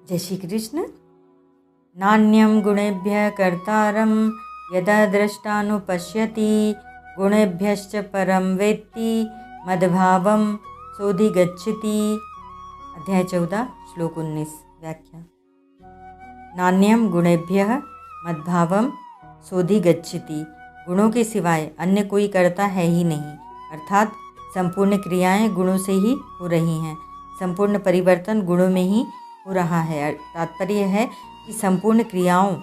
जय श्री कृष्ण। नान्यं गुणेभ्यः कर्तारं यदा द्रष्टानुपश्यति गुणेभ्यश्च परं वेत्ति मद्भावं सोऽधिगच्छति। अध्याय 14 श्लोक 19 व्याख्या। नान्यं गुणेभ्यः मद्भावं सोऽधिगच्छति। गुणों के सिवाय अन्य कोई करता है ही नहीं, अर्थात संपूर्ण क्रियाएं गुणों से ही हो रही हैं। संपूर्ण परिवर्तन गुणों में ही हो रहा है। तात्पर्य है कि संपूर्ण क्रियाओं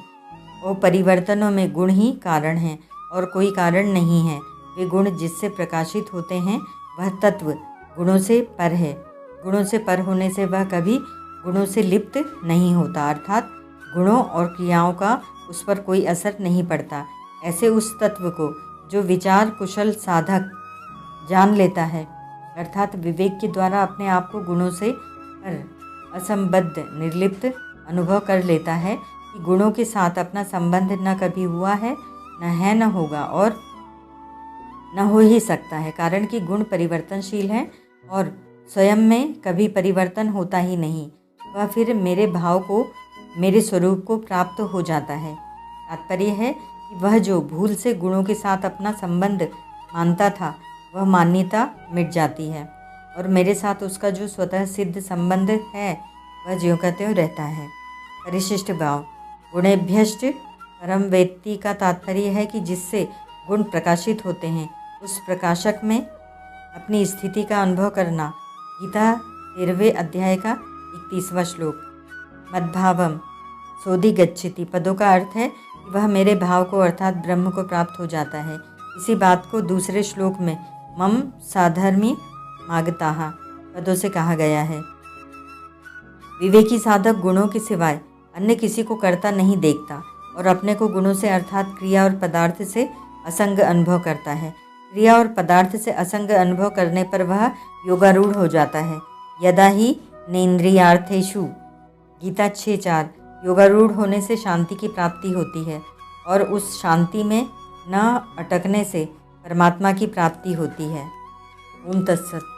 और परिवर्तनों में गुण ही कारण हैं और कोई कारण नहीं है। वे गुण जिससे प्रकाशित होते हैं वह तत्व गुणों से पर है। गुणों से पर होने से वह कभी गुणों से लिप्त नहीं होता, अर्थात गुणों और क्रियाओं का उस पर कोई असर नहीं पड़ता। ऐसे उस तत्व को जो विचार कुशल साधक जान लेता है, अर्थात विवेक के द्वारा अपने आप को गुणों से पर असंबद्ध निर्लिप्त अनुभव कर लेता है कि गुणों के साथ अपना संबंध न कभी हुआ है, न होगा और न हो ही सकता है, कारण कि गुण परिवर्तनशील हैं और स्वयं में कभी परिवर्तन होता ही नहीं। वह फिर मेरे भाव को, मेरे स्वरूप को प्राप्त हो जाता है। तात्पर्य है कि वह जो भूल से गुणों के साथ अपना संबंध मानता था, वह मान्यता मिट जाती है और मेरे साथ उसका जो स्वतः सिद्ध संबंध है वह ज्यों का त्यों रहता है। परिशिष्ट भाव। गुणेभ्यश्च परम वेत्ति का तात्पर्य है कि जिससे गुण प्रकाशित होते हैं उस प्रकाशक में अपनी स्थिति का अनुभव करना। गीता 13वें अध्याय का 31वां श्लोक। मद्भावम सोऽधिगच्छति पदों का अर्थ है कि वह मेरे भाव को अर्थात ब्रह्म को प्राप्त हो जाता है। इसी बात को दूसरे श्लोक में मम साधर्मी मागताः पदों से कहा गया है। विवेकी साधक गुणों के सिवाय अन्य किसी को करता नहीं देखता और अपने को गुणों से अर्थात क्रिया और पदार्थ से असंग अनुभव करता है। क्रिया और पदार्थ से असंग अनुभव करने पर वह योगारूढ़ हो जाता है। यदा ही नेन्द्रियार्थेषु गीता 6:4। योगारूढ़ होने से शांति की प्राप्ति होती है और उस शांति में न अटकने से परमात्मा की प्राप्ति होती है। ओम तत्सत।